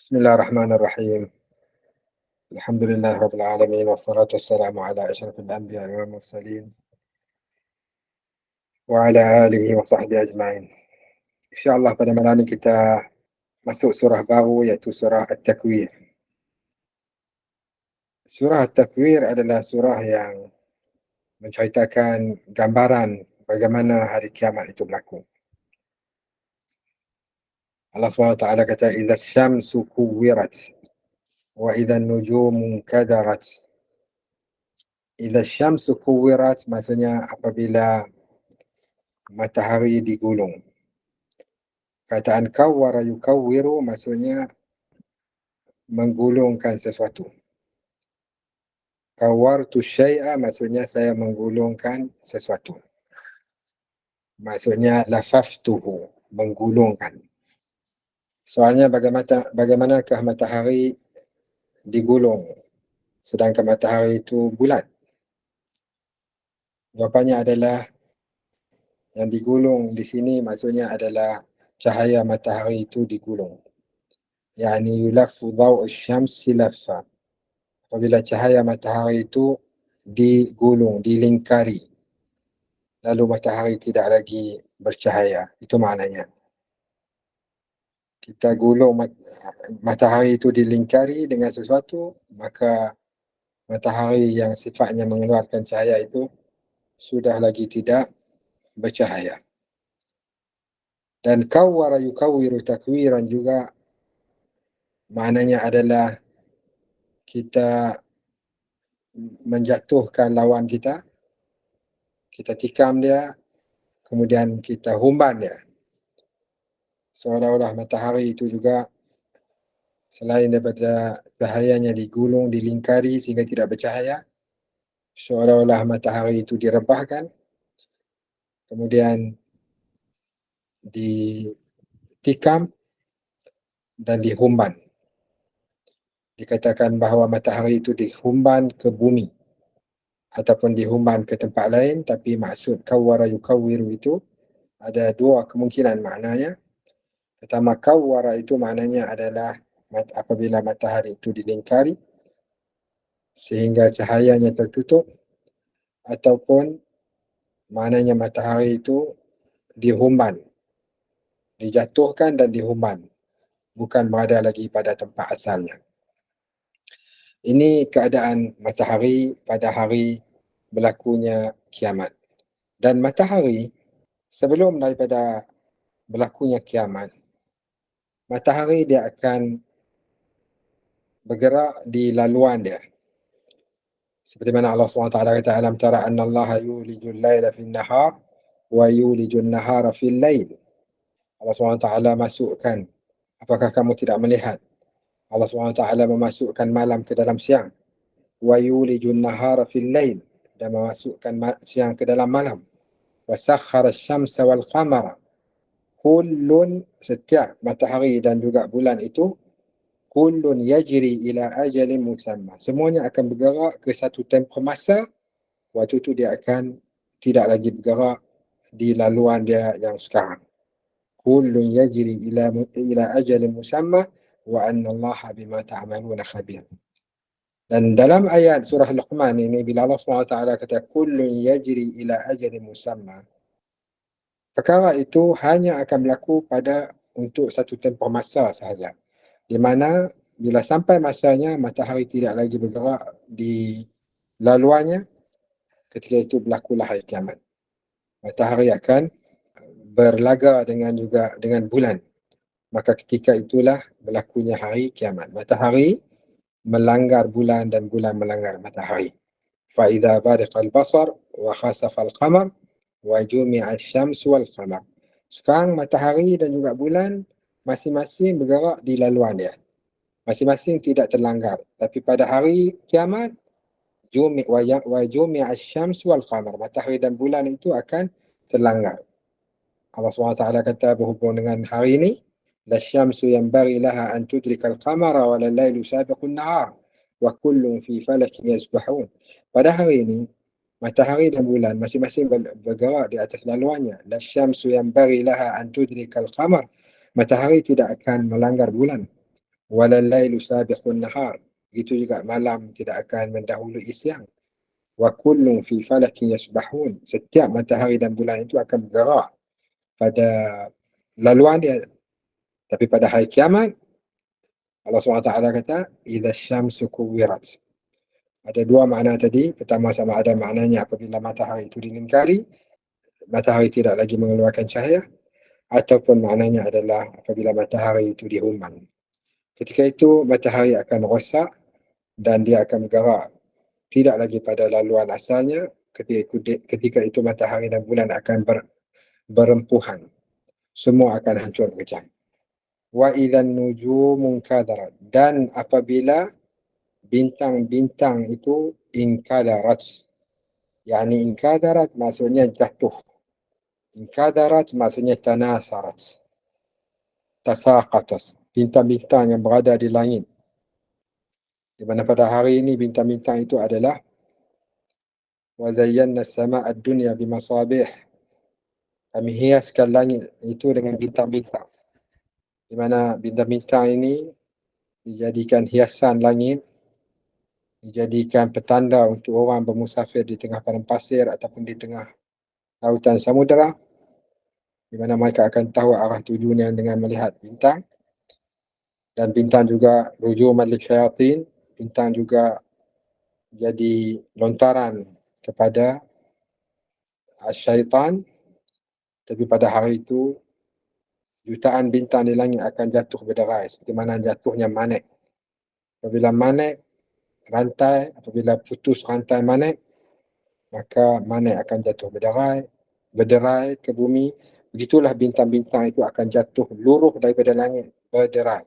Bismillahirrahmanirrahim. Alhamdulillah rabbil alamin wassalatu wassalamu ala asyrafil anbiya'i wal mursalin wa ala alihi wa sahbihi ajma'in. InsyaAllah pada malam ini kita masuk surah baru iaitu surah At-Takwir. Surah At-Takwir adalah surah yang menceritakan gambaran bagaimana hari kiamat itu berlaku. Allah SWT kata idza syamsu kuwirat wa idza nujumu kadarat. Idza syamsu kuwirat maksudnya apabila matahari digulung. Kataan kawwara yukawwiru maksudnya menggulungkan sesuatu. Kawwartu syai'a maksudnya saya menggulungkan sesuatu. Maksudnya lafaftuhu, menggulungkan. Soalnya bagaimanakah matahari digulung sedangkan matahari itu bulat? Jawapannya adalah yang digulung di sini maksudnya adalah cahaya matahari itu digulung. Yani yulaffu dhaw'u syamsi laffa. Apabila cahaya matahari itu digulung, dilingkari, lalu matahari tidak lagi bercahaya. Itu maknanya. Kita gulung matahari itu dilingkari dengan sesuatu, maka matahari yang sifatnya mengeluarkan cahaya itu sudah lagi tidak bercahaya. Dan kawwara yukawwiru takwiran juga maknanya adalah kita menjatuhkan lawan kita, kita tikam dia, kemudian kita humban dia. Seolah-olah matahari itu juga selain daripada cahayanya digulung, dilingkari sehingga tidak bercahaya, seolah-olah matahari itu direbahkan, kemudian ditikam dan dihumban. Dikatakan bahawa matahari itu dihumban ke bumi ataupun dihumban ke tempat lain, tapi maksud kawwara yukawwiru itu ada dua kemungkinan maknanya. Pertama, kawwara itu maknanya adalah apabila matahari itu dilingkari sehingga cahayanya tertutup, ataupun maknanya matahari itu dihumban, dijatuhkan dan dihumban, bukan berada lagi pada tempat asalnya. Ini keadaan matahari pada hari berlakunya kiamat. Dan matahari sebelum daripada berlakunya kiamat, matahari dia akan bergerak di laluan dia. Seperti mana Allah SWT kata, alam tara anna Allah yulijul layla fil nahar wa yulijul nahara fil layl. Allah SWT masukkan, apakah kamu tidak melihat Allah SWT memasukkan malam ke dalam siang, wa yulijul nahara fil layl, dan memasukkan siang ke dalam malam, wa sakhara syamsa wal qamara, kullun, setiap matahari dan juga bulan itu, kullun yajri ila ajalin musamma, semuanya akan bergerak ke satu tempoh masa. Waktu itu dia akan tidak lagi bergerak di laluan dia yang sekarang. Kullun yajri ila ajalin musamma wa anna Allah bima ta'maluna khabir. Dan dalam ayat surah Luqman ini, bila Allah SWT kata kullun yajri ila ajalin musamma, perkara itu hanya akan berlaku pada untuk satu tempoh masa sahaja, di mana bila sampai masanya matahari tidak lagi bergerak di laluannya, ketika itu berlakulah hari kiamat. Matahari akan berlaga dengan bulan. Maka ketika itulah berlakunya hari kiamat. Matahari melanggar bulan dan bulan melanggar matahari. Fa idza bariqa al-basar wa khasafa al-qamar wa jumi'a asy-syamsu wal qamar. Sekarang matahari dan juga bulan masing-masing bergerak di laluan dia. Masing-masing tidak terlanggar. Tapi pada hari kiamat, wa jumi'a asy-syamsu wal qamar, matahari dan bulan itu akan terlanggar. Allah SWT kata berhubung dengan hari ini, la syamsu yanbaghi laha an tudrika al-qamara wa la lailu sabiqun nahar wa kullun fi falakin yasbahun. Pada hari ini, matahari dan bulan masing-masing bergerak di atas laluannya. La syamsu yanbaghi laha an tudrika al-qamar, matahari tidak akan melanggar bulan. walal lailu sabiqun nahar. Begitu juga malam tidak akan mendahului siang. Wa kullun fi falakin yasbahun. Setiap matahari dan bulan itu akan bergerak pada laluan dia. Tapi pada hari kiamat, Allah SWT kata, idza syamsu kuwirat. Ada dua makna tadi. Pertama, sama ada maknanya apabila matahari itu dilingkari, matahari tidak lagi mengeluarkan cahaya, ataupun maknanya adalah apabila matahari itu dihulman. Ketika itu matahari akan rosak dan dia akan bergerak tidak lagi pada laluan asalnya. Ketika itu matahari dan bulan akan berempuhan. Semua akan hancur berkecam. Wa idzan nujumun kadarat. Dan apabila bintang-bintang itu inkadarat. Yani inkadarat maksudnya jatuh. Inkadarat maksudnya tanasarat. Tasaqatas. Bintang-bintang yang berada di langit. Di mana pada hari ini bintang-bintang itu adalah wa zayyana as-samaa'a ad-dunya bimasabih. Kami hiaskan langit itu dengan bintang-bintang. Di mana bintang-bintang ini dijadikan hiasan langit, dijadikan petanda untuk orang bermusafir di tengah padang pasir ataupun di tengah lautan samudera, di mana mereka akan tahu arah tujuannya dengan melihat bintang. Dan bintang juga rujuman lisyayatin, bintang juga jadi lontaran kepada syaitan. Tapi pada hari itu jutaan bintang di langit akan jatuh berderai seperti mana jatuhnya manet. Apabila manet rantai, apabila putus rantai manet, maka manet akan jatuh berderai ke bumi. Begitulah bintang-bintang itu akan jatuh luruh daripada langit berderai.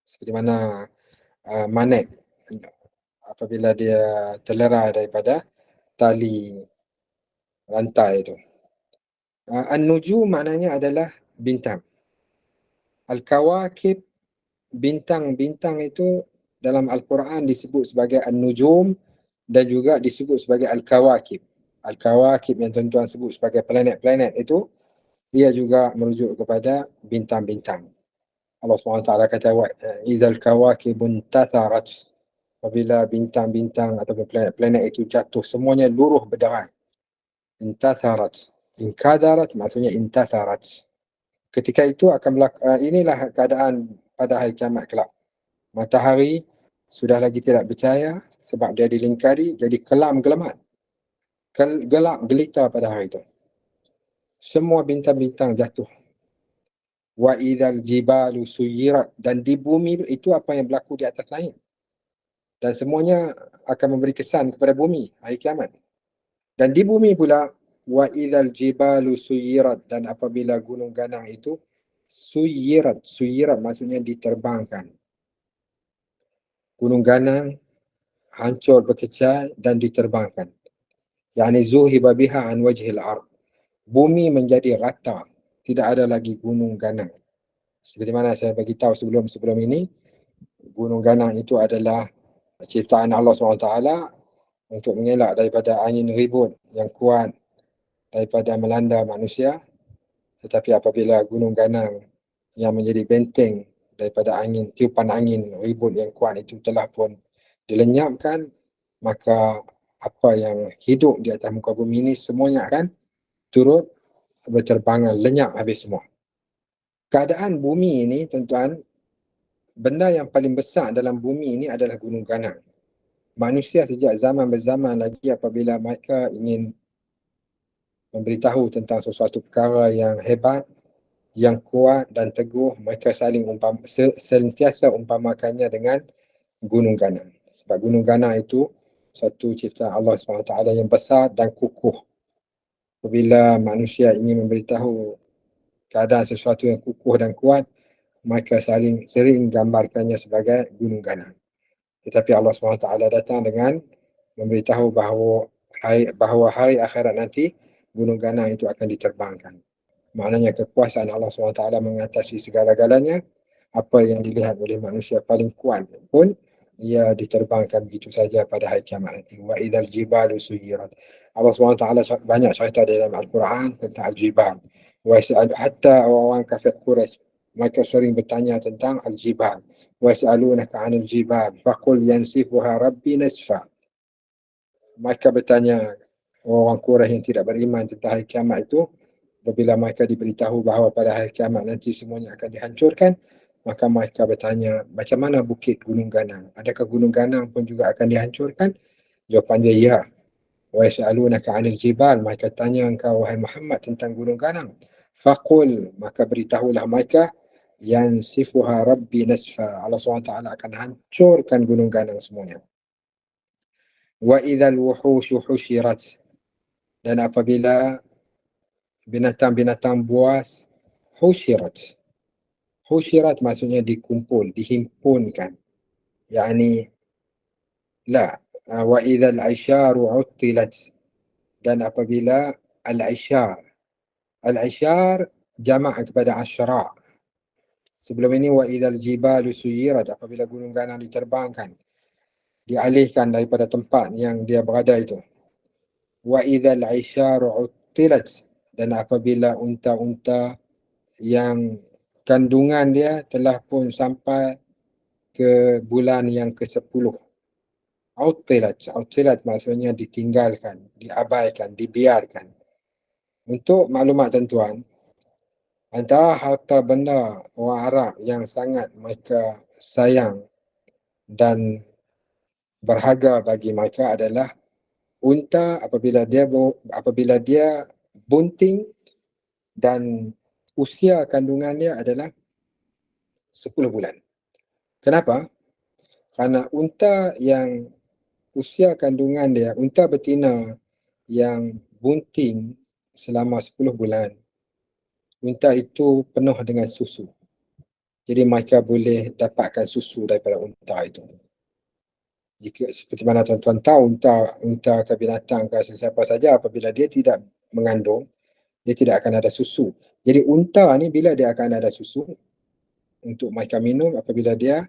Seperti mana manet apabila dia terlerai daripada tali rantai itu. An-nujum maknanya adalah bintang. Al-kawakib, bintang-bintang itu dalam Al-Quran disebut sebagai An-nujum dan juga disebut sebagai Al-kawakib. Al-kawakib yang tuan-tuan sebut sebagai planet-planet itu, ia juga merujuk kepada bintang-bintang. Allah SWT kata, izal kawakibun tatharat. Apabila bintang-bintang atau planet-planet itu jatuh, semuanya luruh berderai. Intatharat. Inkadarat maksudnya intatharat. Ketika itu akan inilah keadaan pada hari kiamat kelak. Matahari sudah lagi tidak bercahaya sebab dia dilingkari, jadi kelam gelamat. Gelap gelita pada hari itu. Semua bintang-bintang jatuh. Wa idzal jibalu suyirat. Dan di bumi itu apa yang berlaku di atas langit. Dan semuanya akan memberi kesan kepada bumi hari kiamat. Dan di bumi pula wa idzal jibalu suyirat. Dan apabila gunung ganang itu suyirat. Suyirat maksudnya diterbangkan. Gunung ganang hancur berkecai dan diterbangkan. Yani zuhiba biha an wajhil ard. Bumi menjadi rata. Tidak ada lagi gunung ganang. Seperti mana saya bagi tahu sebelum ini, gunung ganang itu adalah ciptaan Allah SWT untuk mengelak daripada angin ribut yang kuat daripada melanda manusia. Tetapi apabila gunung ganang yang menjadi benteng daripada angin, tiupan angin ribut yang kuat itu telah pun dilenyapkan, maka apa yang hidup di atas muka bumi ini semuanya akan turut berterbangan, lenyap habis semua. Keadaan bumi ini, tuan-tuan, benda yang paling besar dalam bumi ini adalah gunung ganang. Manusia sejak zaman berzaman lagi apabila mereka ingin memberitahu tentang sesuatu perkara yang hebat, yang kuat dan teguh, mereka sentiasa umpamakannya dengan gunung ganang. Sebab gunung ganang itu satu ciptaan Allah SWT yang besar dan kukuh. Apabila manusia ingin memberitahu keadaan sesuatu yang kukuh dan kuat, mereka sering gambarkannya sebagai gunung ganang. Tetapi Allah SWT datang dengan memberitahu bahawa hari akhirat nanti gunung ganang itu akan diterbangkan. Maknanya kekuasaan Allah SWT mengatasi segala-galanya. Apa yang dilihat oleh manusia paling kuat pun ia diterbangkan begitu saja pada hari kiamat nanti. Wa idzal jibalu suyirat. Allah SWT banyak cerita dalam Al-Quran tentang al-jibal. Wa hatta orang kafir Quraisy mereka sering bertanya tentang al-jibal. Wa yas'alunaka 'anil jibal faqul yansifuha rabbi nasfa. Mereka bertanya, orang Quraisy yang tidak beriman tentang hari kiamat itu, apabila mereka diberitahu bahawa pada hari kiamat nanti semuanya akan dihancurkan, maka mereka bertanya, macam mana bukit Gunung Ganang? Adakah Gunung Ganang pun juga akan dihancurkan? Jawapan dia, ya. Wa yas'alunaka 'anil jibal, mereka tanya engkau wahai Muhammad tentang Gunung Ganang. Faqul, maka beritahulah mereka, yansifuha rabbi nasfa. Allah SWT akan hancurkan Gunung Ganang semuanya. Wa idzal wuhushu husyirat, dan apabila binatang-binatang buas husyirat. Husyirat maksudnya dikumpul, dihimpunkan. Yani la, wa idzal aisyaru uttilat, dan apabila al-aisyar. Al-aisyar jamak kepada asyra'. Sebelum ini wa idzal jibalu suyirat, apabila gunung ganang diterbangkan, dialihkan daripada tempat yang dia berada itu. Wa idzal aisyaru uttilat, dan apabila unta-unta yang kandungan dia telah pun sampai ke bulan yang ke-10. Utilat maksudnya ditinggalkan, diabaikan, dibiarkan. Untuk maklumat tuan-tuan, antara harta benda orang Arab yang sangat mereka sayang dan berharga bagi mereka adalah unta apabila dia bunting dan usia kandungannya adalah 10 bulan. Kenapa? Karena unta yang usia kandungan dia, unta betina yang bunting selama 10 bulan, unta itu penuh dengan susu. Jadi mereka boleh dapatkan susu daripada unta itu. Jika seperti mana tuan-tuan tahu, unta ke binatang ke sesiapa saja, apabila dia tidak mengandung, dia tidak akan ada susu. Jadi unta ni bila dia akan ada susu untuk mereka minum apabila dia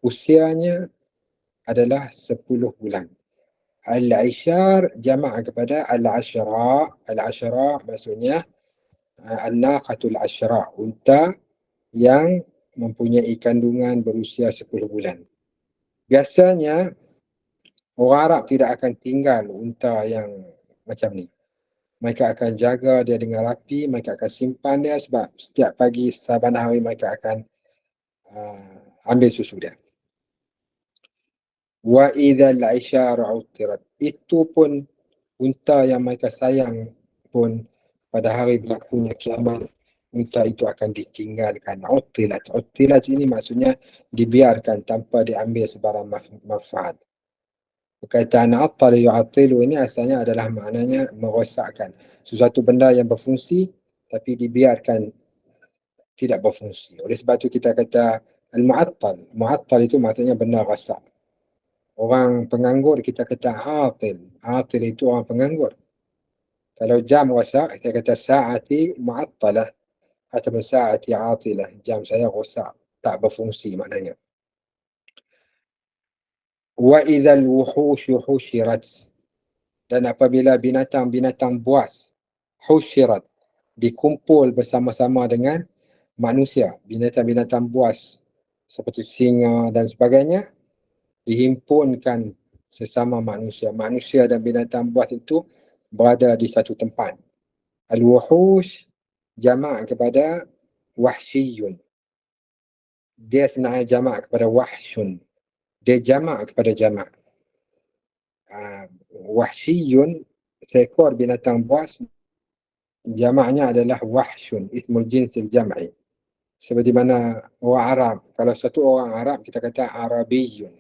usianya adalah 10 bulan. Al-Ishar jamak kepada Al-Ashra'. Al-Ashra' maksudnya An-Naqatul Ashra', unta yang mempunyai kandungan berusia 10 bulan. Biasanya orang Arab tidak akan tinggal unta yang macam ni. Mereka akan jaga dia dengan rapi, mereka akan simpan dia sebab setiap pagi saban hari mereka akan ambil susu dia. Wa idzal ishar utirat, itu pun unta yang mereka sayang pun pada hari berlakunya kiamat, unta itu akan ditinggalkan. Utilat ini maksudnya dibiarkan tanpa diambil sebarang manfaat. Perkataan atal yu'atilu ini asalnya adalah maknanya merosakkan sesuatu benda yang berfungsi tapi dibiarkan tidak berfungsi. Oleh sebab itu kita kata al-mu'attal. Mu'attal itu maksudnya benda rosak. Orang penganggur kita kata atil. Atil itu orang penganggur. Kalau jam rosak, kita kata sa'ati mu'attalah atau sa'ati atilah. Jam saya rosak, tak berfungsi maknanya. Wa idzal wuhushu husyirat, dan apabila binatang-binatang buas husyirat, dikumpul bersama-sama dengan manusia, binatang-binatang buas seperti singa dan sebagainya, dihimpunkan sesama manusia. Manusia dan binatang buas itu berada di satu tempat. Al-wuhush jamak kepada wahsyiyun. Dia sebenarnya jamak kepada wahsyun. Dia jamak kepada jamak. Wahsyiyun, seekor binatang buas, jamaknya adalah wahsyun, ismul jinsil jam'i. Seperti mana orang Arab, kalau satu orang Arab kita kata Arabiyun.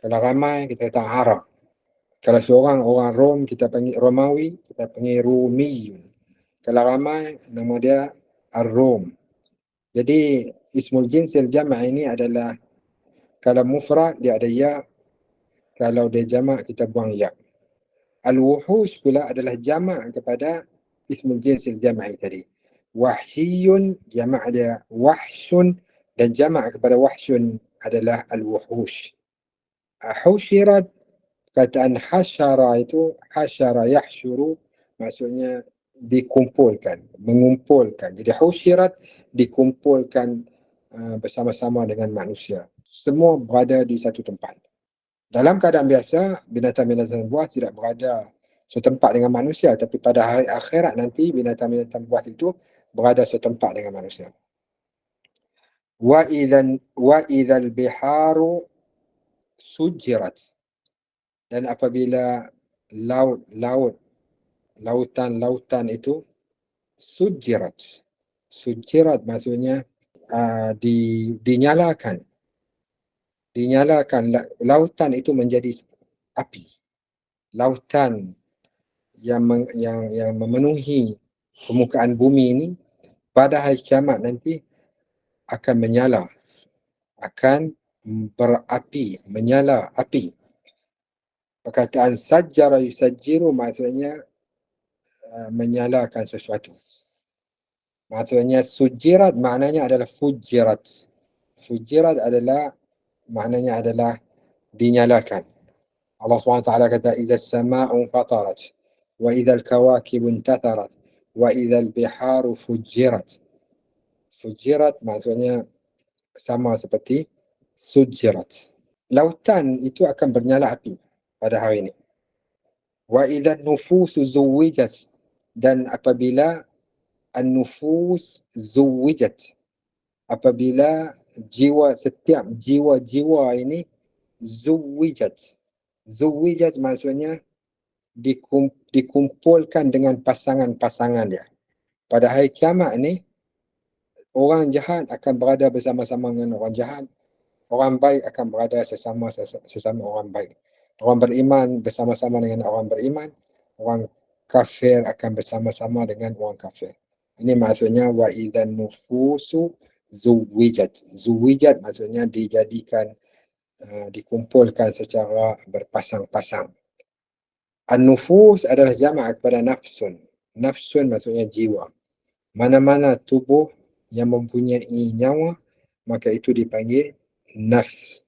Kalau ramai kita kata Arab. Kalau seorang orang Rom kita panggil Romawi, kita panggil Rumiyun. Kalau ramai nama dia Ar-Rom. Jadi ismul jinsil jama' ini adalah kalau mufrad dia ada ya, kalau dia jamak kita buang ya. Al-wuhush pula adalah jamak kepada ismul jinsil jama'i tadi. Wahyiyun jamak dia wahsyun, dan jamak kepada wahsyun adalah al-wuhush. Husyirat, kataan hasyara itu, hasyara yahsyuru, maksudnya dikumpulkan, mengumpulkan. Jadi husyirat dikumpulkan bersama-sama dengan manusia. Semua berada di satu tempat. Dalam keadaan biasa, binatang-binatang buas tidak berada setempat dengan manusia, tapi pada hari akhirat nanti binatang-binatang buas itu berada setempat dengan manusia. Wa idzal biharu sujirat, dan apabila lautan itu sujirat. Sujirat maksudnya dinyalakan. Lautan itu menjadi api. Lautan yang memenuhi permukaan bumi ini pada hari kiamat nanti akan menyala, akan berapi, menyala api. Perkataan sajjara yusajjiru maksudnya menyalakan sesuatu. Maksudnya sujirat maknanya adalah fujirat. Fujirat adalah maknanya adalah dinyalakan. Allah SWT kata iza as-sama'u fatarat wa iza al-kawakib intatharat wa iza al-biharu fujirat. Fujirat maksudnya sama seperti sujirat. Lautan itu akan bernyala api pada hari ini. Wa iza an-nufusu zuwijat, dan apabila an-nufus zuwijat, apabila setiap jiwa-jiwa ini zuwijat. Zuwijat maksudnya dikumpulkan dengan pasangan-pasangan dia. Pada hari kiamat ni, orang jahat akan berada bersama-sama dengan orang jahat, orang baik akan berada sesama orang baik. Orang beriman bersama-sama dengan orang beriman, orang kafir akan bersama-sama dengan orang kafir. Ini maksudnya wa idzan nufusu zuwijat. Zuwijat maksudnya dijadikan, dikumpulkan secara berpasang-pasang. An-nufus adalah jamak kepada nafsun. Nafsun maksudnya jiwa. Mana-mana tubuh yang mempunyai nyawa, maka itu dipanggil nafs.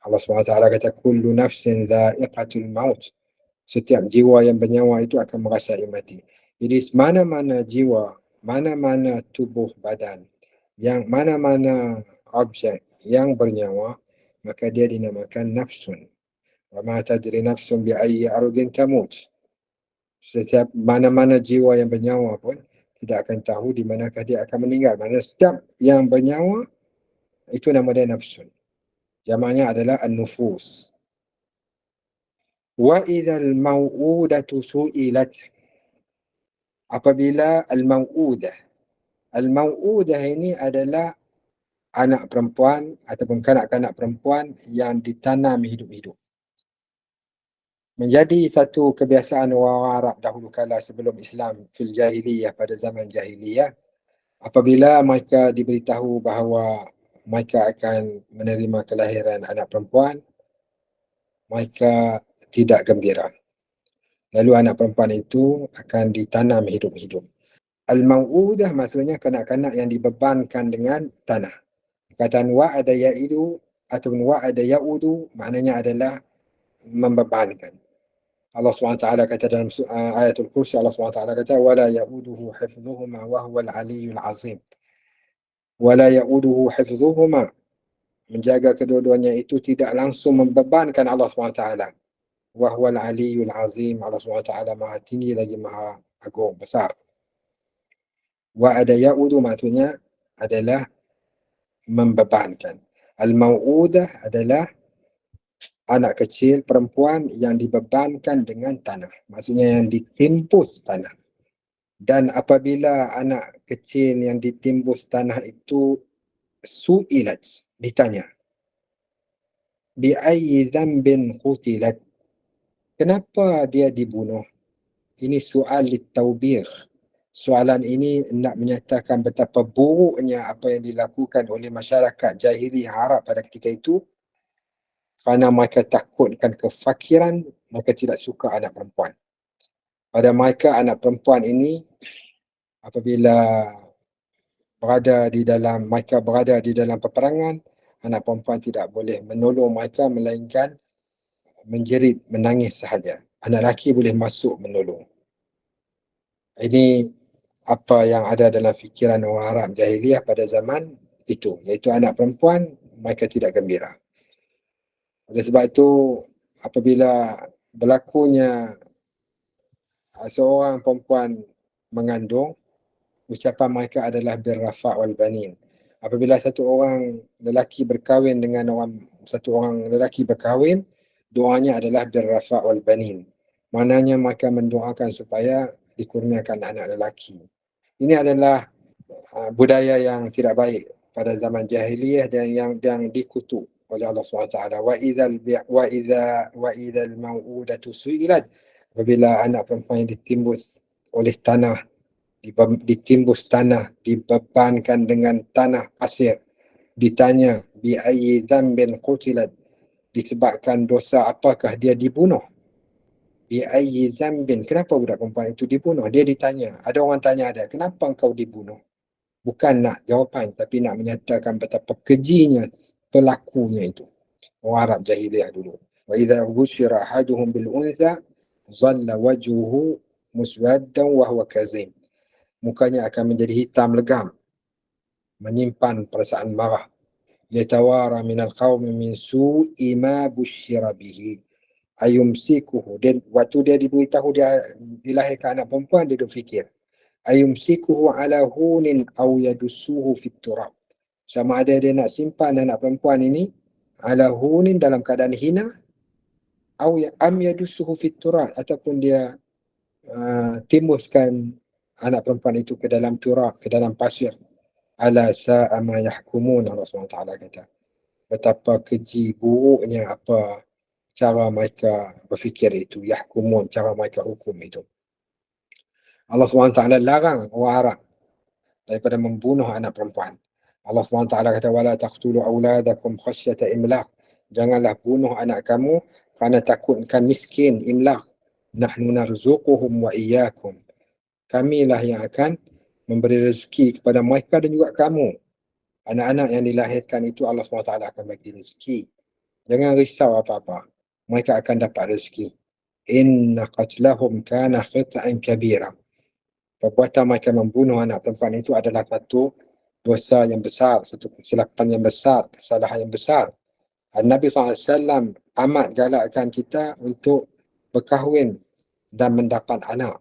Allah SWT kata kullu nafsin dha'iqatul maut. Setiap jiwa yang bernyawa itu akan merasai mati. Jadi mana-mana jiwa, mana-mana tubuh badan, yang mana-mana objek yang bernyawa, maka dia dinamakan nafsun. Wa ma tadri nafsun bi ayyi ardin tamut. Setiap mana-mana jiwa yang bernyawa pun tidak akan tahu di manakah dia akan meninggal. Maksudnya setiap yang bernyawa itu nama dia nafsun. Jamaknya adalah an-nufus. Wa idzal mau'udatu su'ilat, apabila al-mau'udah. Al-mau'udah ini adalah anak perempuan ataupun kanak-kanak perempuan yang ditanam hidup-hidup. Menjadi satu kebiasaan orang Arab dahulu kala sebelum Islam fil jahiliyah, pada zaman jahiliyah, apabila mereka diberitahu bahawa mereka akan menerima kelahiran anak perempuan, mereka tidak gembira. Lalu anak perempuan itu akan ditanam hidup-hidup. Al-mau'udah maksudnya kanak-kanak yang dibebankan dengan tanah. Perkataan wa'ada ya'idu ataupun wa'ada ya'udu maknanya adalah membebankan. Allah SWT kata dalam ayatul kursi, Allah SWT kata wala ya'uduhu hifdhuhuma wa huwal aliyyul azim. Wala ya'uduhu hifdhuhuma, menjaga kedua-duanya itu tidak langsung membebankan Allah SWT. Wa huwal aliyyul azim, Allah SWT maha tinggi lagi maha agung besar. Wa ada ya'udu maksudnya adalah membebankan. Al-mau'udah adalah anak kecil perempuan yang dibebankan dengan tanah. Maksudnya yang ditimbus tanah. Dan apabila anak kecil yang ditimbus tanah itu su'ilat, ditanya, bi'ayyi dhanbin qutilat, kenapa dia dibunuh? Ini soal litawbih. Soalan ini nak menyatakan betapa buruknya apa yang dilakukan oleh masyarakat jahiliyah Arab pada ketika itu, kerana mereka takutkan kefakiran, mereka tidak suka anak perempuan. Pada mereka, anak perempuan ini apabila mereka berada di dalam peperangan, anak perempuan tidak boleh menolong mereka melainkan menjerit, menangis sahaja. Anak lelaki boleh masuk menolong. Ini apa yang ada dalam fikiran orang Arab jahiliyah pada zaman itu, iaitu anak perempuan mereka tidak gembira. Oleh sebab itu, apabila berlakunya seorang perempuan mengandung, ucapan mereka adalah birrafa' wal banin. Apabila satu orang lelaki berkahwin dengan satu orang lelaki berkahwin, doanya adalah birrafa' wal banin. Maknanya mereka mendoakan supaya dikurniakan anak lelaki. Ini adalah budaya yang tidak baik pada zaman jahiliyah dan yang dikutuk oleh Allah SWT. Wa idzal mau'udatu su'ilat, apabila anak perempuan yang ditimbus tanah, dibebankan dengan tanah pasir, ditanya bi ayyi dzambin qutilat, disebabkan dosa apakah dia dibunuh. Bi ayyi dzambin, kenapa budak perempuan itu dibunuh? Dia ditanya, ada orang tanya dia, kenapa engkau dibunuh? Bukan nak jawapan, tapi nak menyatakan betapa kejinya pelakunya itu. Orang Arab jahiliyah dulu. Wa idza busyira ahaduhum bil untha dhalla wajhuhu muswaddan wa huwa kazim. Mukanya akan menjadi hitam legam, menyimpan perasaan marah. Yatawara minal qaumi min su'i ma busyira bihi ayumsikuhu. Dan waktu dia diberitahu dia dilahirkan anak perempuan, dia fikir ayumsikuhu ala hunin aw yadussuhu fit turab. Sama ada dia nak simpan anak perempuan ini ala hunin dalam keadaan hina, aw am yadussuhu fit turab, ataupun dia timbuskan anak perempuan itu ke dalam turab, ke dalam pasir. Ala sa'a ma yahkumun, Allah SWT kata. Betapa keji buruknya apa cara mereka berfikir itu, yahkumun, cara mereka hukum itu. Allah SWT larang orang Arab daripada membunuh anak perempuan. Allah SWT kata, wala taqtulu awladakum khasyata imlaq. Janganlah bunuh anak kamu kerana takutkan miskin, imlaq. Nahnu narzuquhum wa iyyakum. Kamilah yang akan memberi rezeki kepada mereka dan juga kamu. Anak-anak yang dilahirkan itu Allah SWT akan bagi rezeki. Jangan risau apa-apa. Mereka akan dapat rezeki. Inna qatlahum kana khita'an kabira. Perbuatan mereka membunuh anak perempuan itu adalah satu dosa yang besar, satu kesilapan yang besar, kesalahan yang besar. Nabi SAW amat galakkan kita untuk berkahwin dan mendapat anak.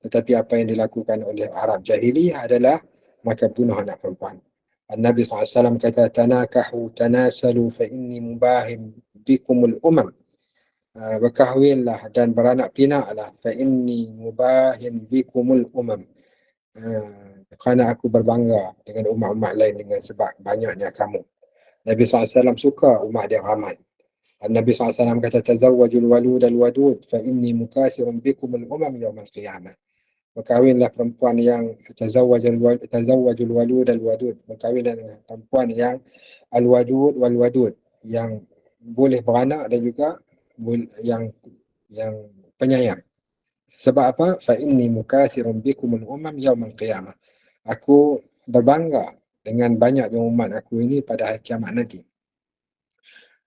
Tetapi apa yang dilakukan oleh Arab jahiliyah adalah mereka bunuh anak perempuan. Nabi SAW kata, tanakahu tanasalu fa inni mubahim bikumul umam. Berkahwinlah dan beranak pinaklah, fa inni mubahim bikumul umam. Kerana aku berbangga dengan umat-umat lain dengan sebab banyaknya kamu. Nabi SAW suka umat dia ramai. Nabi SAW kata, tazawwajul walud al-wadud fa inni mukasirun bikumul umam yawmal qiyamah. Berkahwinlah perempuan yang tazawwajul walud al-wadud. Berkahwinlah dengan perempuan yang al-wadud wal-wadud, yang boleh beranak dan juga yang penyayang. Sebab apa? Fa inni mukasirun bikumul umam yaumal qiyamah. Aku berbangga dengan banyaknya umat aku ini pada hari kiamat nanti.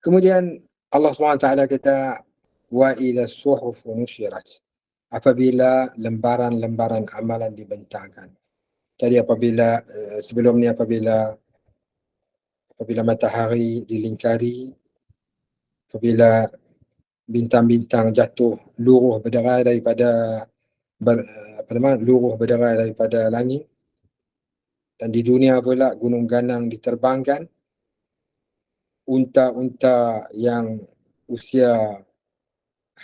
Kemudian Allah SWT kata, wa idza suhufu nusyirat. Apabila lembaran-lembaran amalan dibentangkan. Tadi sebelum ni apabila matahari dilingkari, apabila bintang-bintang jatuh luruh berderai daripada langit, dan di dunia pula gunung ganang diterbangkan, unta-unta yang usia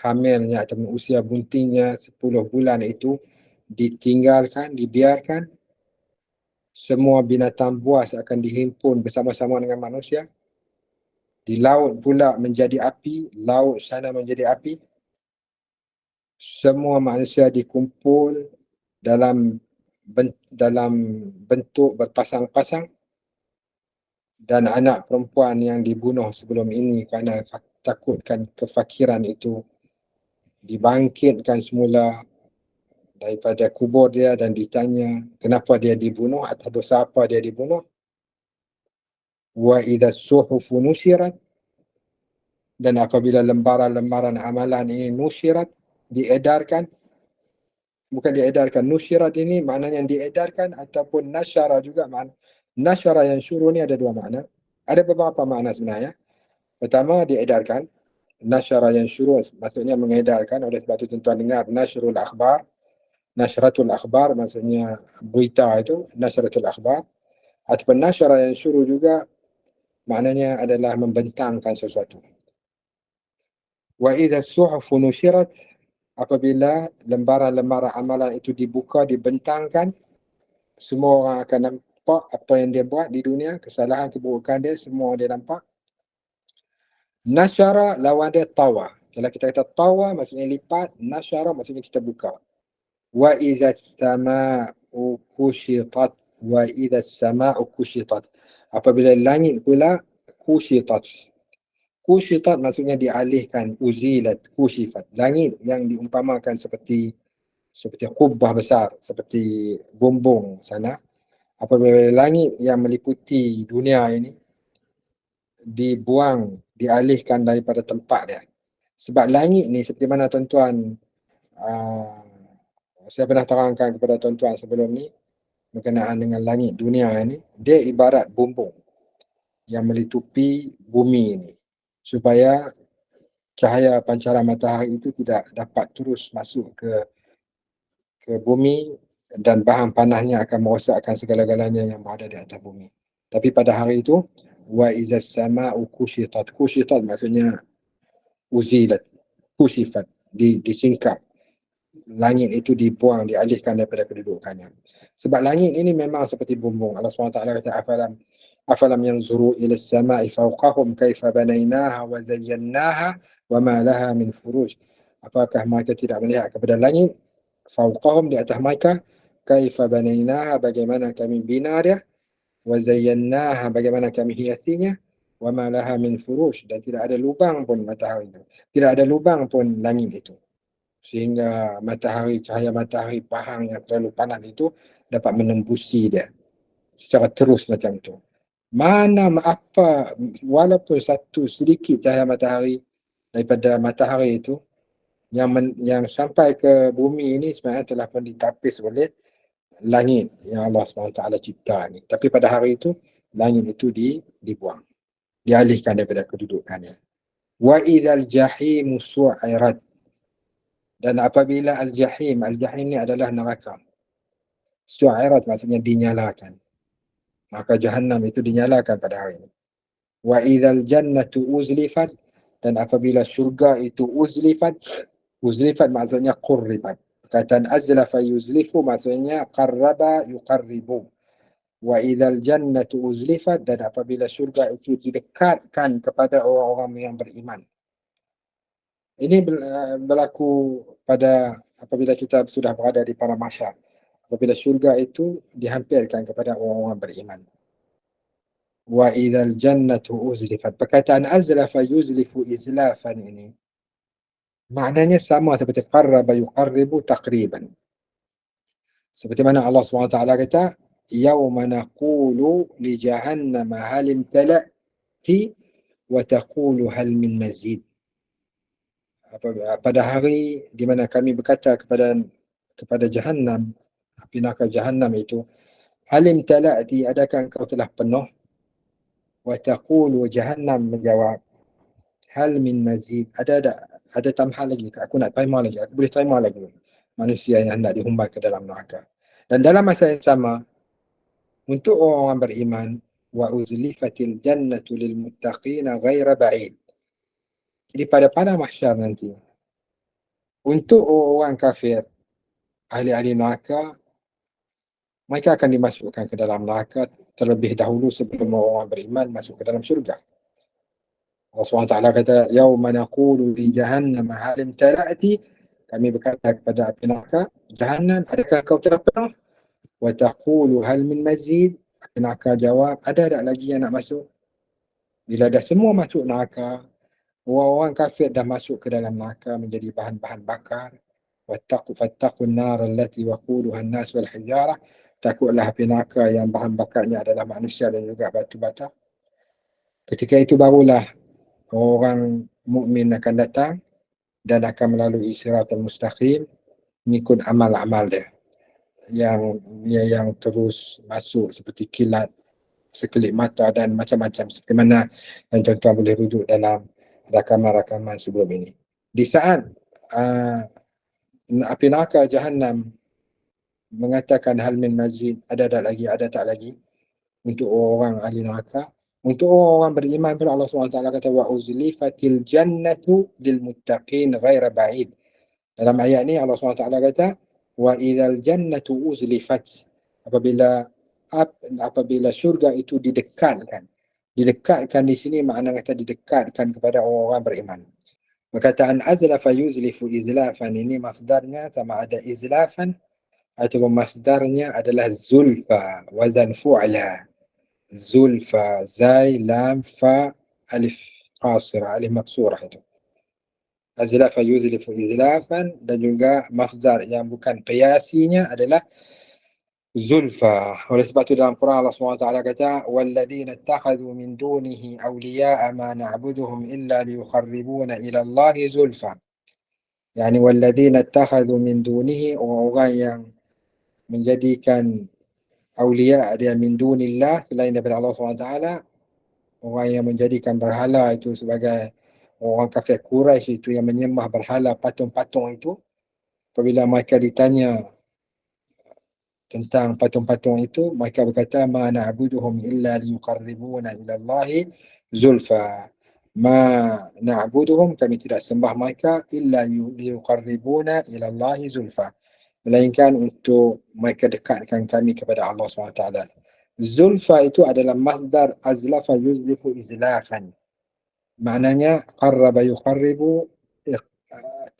hamilnya atau usia buntingnya 10 bulan itu ditinggalkan, dibiarkan. Semua binatang buas akan dihimpun bersama-sama dengan manusia. Di laut pula menjadi api, laut sana menjadi api. Semua manusia dikumpul dalam bentuk berpasang-pasang, dan anak perempuan yang dibunuh sebelum ini kerana takutkan kefakiran itu dibangkitkan semula daripada kubur dia dan ditanya kenapa dia dibunuh atau dosa apa dia dibunuh. Wa idza suhufu nusyirat, dan apabila lembaran-lembaran amalan ini nusyirat, diedarkan, bukan diedarkan. Nusyirat ini maknanya yang diedarkan, ataupun nasyara juga. Nasyara yang syuruh ni ada dua makna. Ada beberapa makna sebenarnya. Pertama, diedarkan. Nasyara yang syuruh maksudnya mengedarkan. Oleh sebab itu tuan dengar nasyrul akhbar. Nasyratul akhbar maksudnya berita itu, nasyratul akhbar. Ataupun nasyara yang syuruh juga maknanya adalah membentangkan sesuatu. Wa idza suhufu nusyirat, apabila lembaran-lembaran amalan itu dibuka, dibentangkan, semua orang akan nampak apa yang dia buat di dunia, kesalahan, keburukan dia, semua dia nampak. Nasyara lawan dia tawa. Kalau kita kata tawa maksudnya lipat, nasyara maksudnya kita buka. Wa idza sama'u kushitat, wa idza sama'u kushitat. Apabila langit pula kushitat. Kushitat maksudnya dialihkan, uzilat, kushifat. Langit yang diumpamakan seperti kubah besar, seperti bumbung sana. Apabila langit yang meliputi dunia ini dibuang, dialihkan daripada tempat dia. Sebab langit ni seperti mana tuan-tuan, saya pernah terangkan kepada tuan-tuan sebelum ni berkenaan dengan langit dunia ini, dia ibarat bumbung yang melitupi bumi ini, supaya cahaya pancaran matahari itu tidak dapat terus masuk ke bumi, dan bahan panasnya akan merosakkan segala-galanya yang berada di atas bumi. Tapi pada hari itu, wa izas sama'u kushitat. Kushitat maksudnya uzilat, kushifat, disingkap. Langit itu dibuang, dialihkan daripada kedudukannya. Sebab langit ini memang seperti bumbung. Allah SWT kata, afalam yanzuru ila as-sama'i fawqahum kaifa banaynaha wa zayyannaha wa ma laha min furuj. Apakah mereka tidak melihat kepada langit fawqahum, di atas mereka, kaifa banaynaha, bagaimana kami bina dia, wa zayyannaha, bagaimana kami hiasinya, wa ma laha min furuj, dan tidak ada lubang pun matahari itu, tidak ada lubang pun langit itu, sehingga matahari, cahaya matahari pahang yang terlalu panas itu dapat menembusi dia secara terus macam tu. Mana apa, walaupun satu sedikit cahaya matahari daripada matahari itu yang sampai ke bumi ini sebenarnya telah pun ditapis oleh langit yang Allah SWT cipta ni. Tapi pada hari itu langit itu dibuang, dialihkan daripada kedudukannya. Wa idzal jahimu su'irat, dan apabila al-jahim ni adalah neraka. Su'irat maksudnya dinyalakan. Maka jahannam itu dinyalakan pada hari ini. Wa idzal jannatu uzlifat, dan apabila syurga itu uzlifat. Uzlifat maksudnya qurribat. Perkataan azlafa yuzlifu maksudnya qarraba yuqarribu. Wa idzal jannatu uzlifat, dan apabila syurga itu didekatkan kepada orang-orang yang beriman. Ini berlaku pada apabila kita sudah berada di padang mahsyar. Apabila syurga itu dihampirkan kepada orang-orang beriman. Wa idzal jannatu uzlifat. Perkataan azlafa yuzlifu izlafan ini maknanya sama seperti qarraba yuqarribu taqriban. Seperti mana Allah SWT kata, yauma naqulu li jahannam hal imtala'ti wa taqulu hal min mazid. Pada hari di mana kami berkata kepada jahannam, api neraka jahannam itu, hal imtala'ti, adakah engkau telah penuh? Wa taqulu, jahannam menjawab, hal min mazid, ada tambahan lagi, aku nak terima lagi, aku boleh terima lagi manusia yang hendak dihumban ke dalam neraka. Dan dalam masa yang sama, untuk orang beriman, wa uzlifatil jannatu lil muttaqina ghaira ba'id. Jadi pada mahsyar nanti, untuk orang kafir, ahli-ahli neraka, mereka akan dimasukkan ke dalam neraka terlebih dahulu sebelum orang beriman masuk ke dalam syurga. Allah SWT kata, yauma naqulu li jahannam hal imtala'ti, kami berkata kepada api neraka, jahannam, adakah kau telah penuh? Wa taqulu hal min mazid, api neraka jawab, ada tak lagi yang nak masuk? Bila dah semua masuk neraka, orang-orang kafir dah masuk ke dalam neraka menjadi bahan-bahan bakar. Fattaqun nar allati waquduha an-nas wal hijarah, takutlah api neraka yang bahan bakarnya adalah manusia dan juga batu bata. Ketika itu barulah orang mukmin akan datang dan akan melalui siratal mustaqim, mengikut amal-amal dia yang terus masuk seperti kilat, sekelip mata dan macam-macam, seperti mana yang tuan-tuan boleh rujuk dalam rakaman-rakaman sebelum ini. Di saat api neraka Jahannam mengatakan hal min mazid, ada tak lagi untuk orang ahli neraka. Untuk orang beriman pun Allah SWT kata wa uzlifatil jannatu lil muttaqin ghaira ba'id. Dalam ayat ni Allah SWT kata wa idzal jannatu uzlifat, apabila syurga itu didekatkan di sini makna kata didekatkan kepada orang beriman. Perkataan azlafa yuzlifu izlafan ini masdarnya sama ada izlafan atau masdarnya adalah zulfa, wazan fu'la. Zulfa, zai, lam, fa, alif qasirah, alif maksurah itu. Azlafa yuzlifu izlafan, dan juga masdar yang bukan qiyasinya adalah zulfa. Oleh sebab itu dalam Quran Allah SWT kata walladzina ittakhadhu min dunihi awliya'a ma na'buduhum illa liyukharribuna ila Allahi zulfa. Yani walladzina ittakhadhu min dunihi, orang-orang yang menjadikan awliya dia min dunillah, selain daripada Allah SWT, orang yang menjadikan berhala itu sebagai orang kafir Quraisy itu yang menyembah berhala, patung-patung itu. Apabila mereka ditanya tentang patung-patung itu, mereka berkata ma na'buduhum illa liyuqarribuna ila Allahi zulfa. Ma na'buduhum, kami tidak sembah mereka, illa liyuqarribuna ila Allahi zulfa, melainkan untuk mereka dekatkan kami kepada Allah SWT. Zulfa itu adalah masdar azlafa yuzlifu izlafan. Maknanya qarraba yuqarribu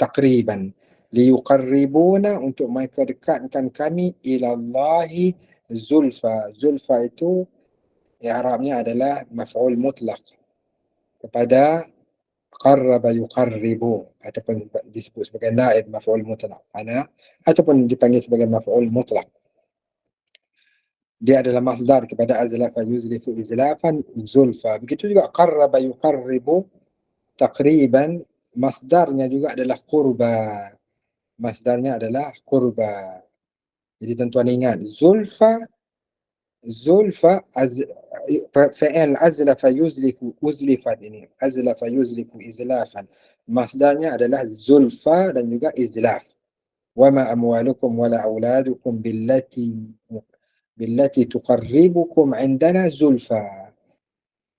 taqriban. Liyuqarribuna, untuk mereka dekatkan kami, ilallahi zulfa. Zulfa itu i'rabnya adalah maf'ul mutlaq kepada qarraba yuqarribu, ataupun disebut sebagai naib maf'ul mutlaq, ataupun dipanggil sebagai maf'ul mutlaq. Dia adalah masdar kepada azlafa yuzlifu izlafan, zulfa. Begitu juga qarraba yuqarribu taqriban, masdarnya juga adalah qurba. Masdarnya adalah qurba. Jadi tuan-tuan ingat, zulfa fa'il azlafa yuzlifu uzlifat ini, azlafa yuzlifu izlafan, masdarnya adalah zulfa dan juga izlaf. Wa ma amwalukum wala auladukum billati tuqarribukum indana zulfa.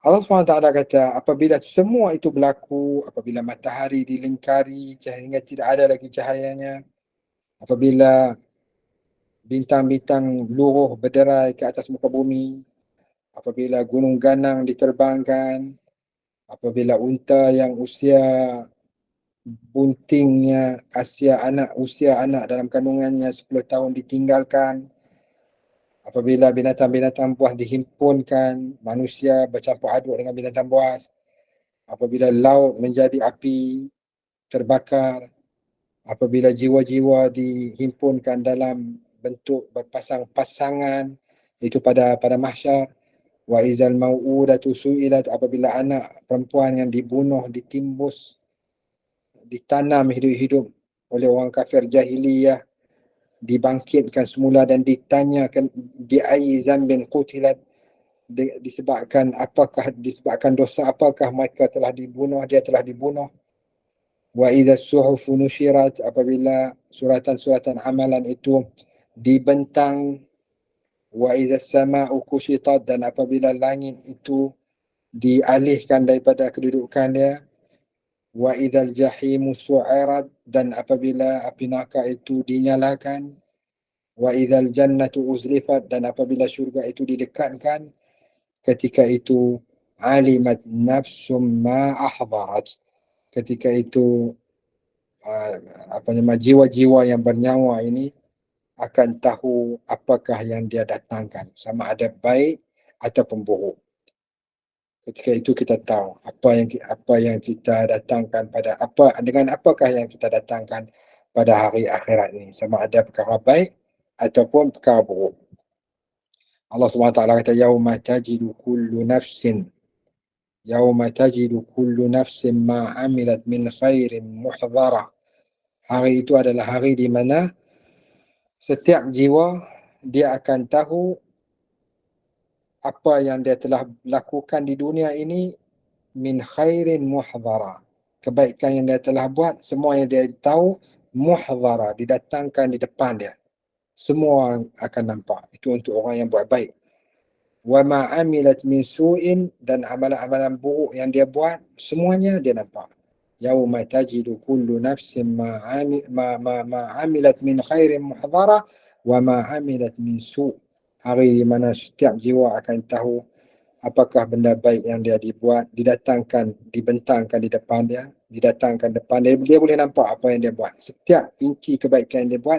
Allah SWT kata apabila semua itu berlaku, apabila matahari dilingkari sehingga tidak ada lagi cahayanya, apabila bintang-bintang luruh berderai ke atas muka bumi, apabila gunung ganang diterbangkan, apabila unta yang usia buntingnya, usia anak dalam kandungannya 10 tahun ditinggalkan, apabila binatang-binatang buas dihimpunkan, manusia bercampur aduk dengan binatang buas, apabila laut menjadi api terbakar, apabila jiwa-jiwa dihimpunkan dalam bentuk berpasang-pasangan, itu pada mahsyar. Wa izal mau'udatu su'ilat, apabila anak perempuan yang dibunuh, ditimbus, ditanam hidup-hidup oleh orang kafir jahiliyah, dibangkitkan semula dan ditanyakan bi ayyi dzambin qutilat, disebabkan dosa apakah mereka telah dibunuh, dia telah dibunuh. Wa idza suhufu nushirat, apabila suratan-suratan amalan itu dibentang. Wa idza sama'u kushitat, dan apabila langit itu dialihkan daripada kedudukan dia. Wa idzal jahimu su'irat, dan apabila api neraka itu dinyalakan. Wa idzal jannatu uzlifat, dan apabila syurga itu didekatkan, ketika itu alimat nafsum ma ahdarat, ketika itu jiwa-jiwa yang bernyawa ini akan tahu apakah yang dia datangkan, sama ada baik ataupun buruk. Ketika itu kita tahu apa yang kita datangkan dengan apakah yang kita datangkan pada hari akhirat ini, sama ada perkara baik ataupun perkara buruk. Allah SWT kata yauma tajidu kullu nafsin ma amilat min khairin muhdhara Hari itu adalah hari di mana setiap jiwa dia akan tahu apa yang dia telah lakukan di dunia ini min khairin muhdhara. Kebaikan yang dia telah buat, semua yang dia tahu muhdhara, didatangkan di depan dia. Semua akan nampak. Itu untuk orang yang buat baik. Wa ma amilat min su'in, dan amalan-amalan buruk yang dia buat, semuanya dia nampak. Yauma tajidu kullu nafsin ma amilat min khairin muhdhara wa ma amilat min su'. Hari di mana setiap jiwa akan tahu apakah benda baik yang dia dibuat, didatangkan, dibentangkan di depan dia, didatangkan depan dia, dia boleh nampak apa yang dia buat. Setiap inci kebaikan yang dia buat,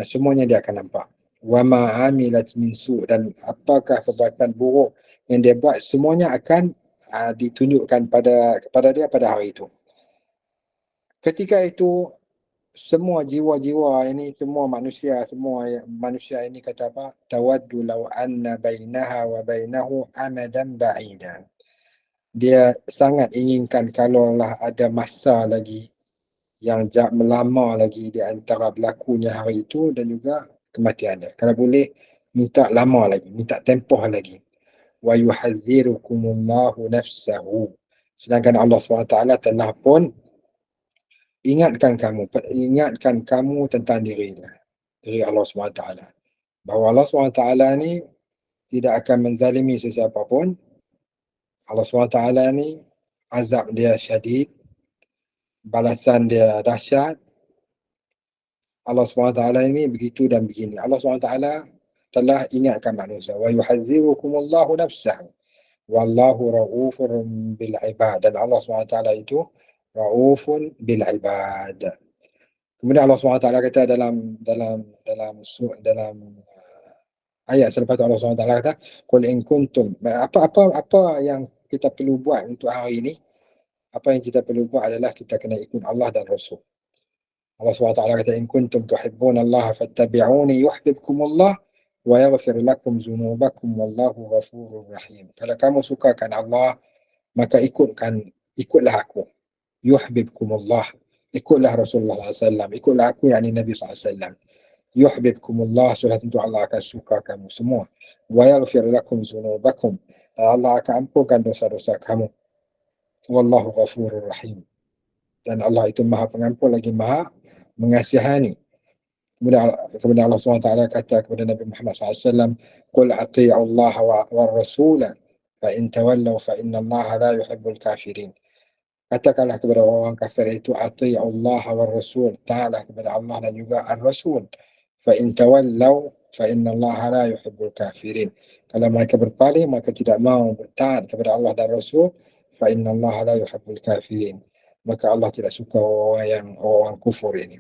semuanya dia akan nampak. Wa ma amilat min su', dan apakah perbuatan buruk yang dia buat, semuanya akan ditunjukkan kepada dia pada hari itu. Ketika itu semua jiwa-jiwa ini, semua manusia ini kata apa? Tawaddu law anna bainaha wa bainahu amadan ba'idan. Dia sangat inginkan kalaulah ada masa lagi yang lama lagi di antara berlakunya hari itu dan juga kematian dia. Kalau boleh, minta lama lagi, minta tempoh lagi. Wa yuhazzirukumullahu nafsahu. Sedangkan Allah SWT telah pun ingatkan kamu tentang diri Allah SWT. Bahawa Allah SWT ni tidak akan menzalimi sesiapa pun. Allah SWT ni azab dia syadid, balasan dia dahsyat. Allah SWT ini begitu dan begini. Allah SWT telah ingatkan manusia. Wa yuhazzirukumullahu nafsahu. Wallahu ra'ufun bil ibad. Dan Allah SWT itu ra'ufun bil ibad. Kemudian Allah SWT kata dalam ayat selepas itu, Allah SWT kata, qul in kuntum, apa yang kita perlu buat untuk hari ini? Apa yang kita perlu buat adalah kita kena ikut Allah dan Rasul. Allah SWT kata, in kuntum tuhibbuna Allah fattabi'uni yuhibbukumullah wa yaghfir lakum dzunubakum wallahu ghafurur rahim. Kalau kamu sukakan Allah, maka ikutlah aku. Yuhibbukumullah. Ikutlah Rasulullah SAW. Ikutlah aku, yakni Nabi SAW. Yuhibbukumullah, sudah tentu Allah akan suka kamu semua. Wa yaghfir lakum dzunubakum. Allah akan ampunkan dosa-dosa kamu. Wallahu ghafurur rahim. Dan Allah itu Maha Pengampun lagi Maha Mengasihani. Kemudian Allah SWT kata kepada Nabi Muhammad SAW, qul ati'u Allah wa rasula fa in tawallaw fa inna Allah la yuhibbul kafirin. Katakanlah kepada orang kafir itu, ati'u Allah wa rasul, ta'ala kepada Allah dan juga ar-rasul. Fa in tawallaw fa inna Allah la yuhibbul kafirin. Kalau mereka berpaling, maka tidak mau bertaat kepada Allah dan Rasul, fa inna Allah la yuhibbul kafirin. Maka Allah tidak suka orang kufur ini.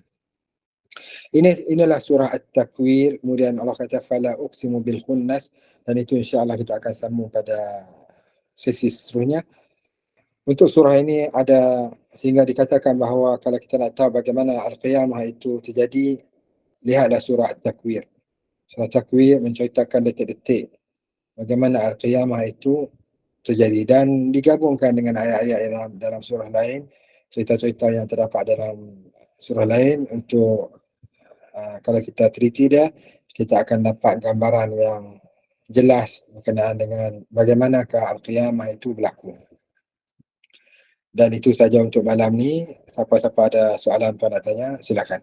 Inilah surah At-Takwir. Kemudian Allah kata fala uqsimu bil khunnas, dan itu insya-Allah kita akan sambung pada sesi seterusnya. Untuk surah ini ada sehingga dikatakan bahawa kalau kita nak tahu bagaimana al-qiyamah itu terjadi, lihatlah surah At-Takwir. Surah At-Takwir menceritakan detik-detik bagaimana al-qiyamah itu terjadi dan digabungkan dengan ayat-ayat dalam surah lain, cerita-cerita yang terdapat dalam surah lain untuk kalau kita teliti dia, kita akan dapat gambaran yang jelas berkenaan dengan bagaimanakah al-qiyamah itu berlaku. Dan itu saja untuk malam ni. Siapa-siapa ada soalan tuan nak tanya, silakan.